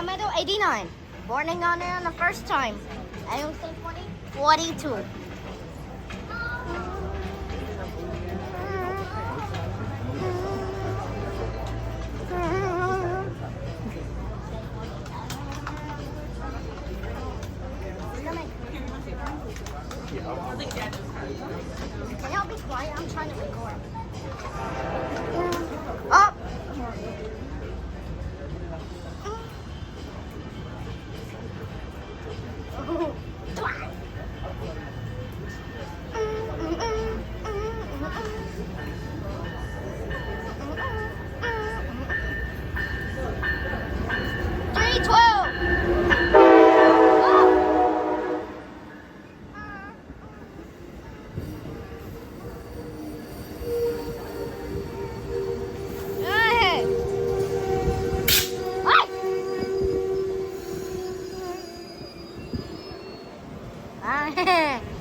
Palmetto 89. Borning on it on the first time. I don't say 40. 42. Can y'all be quiet? I'm trying to record. Oh!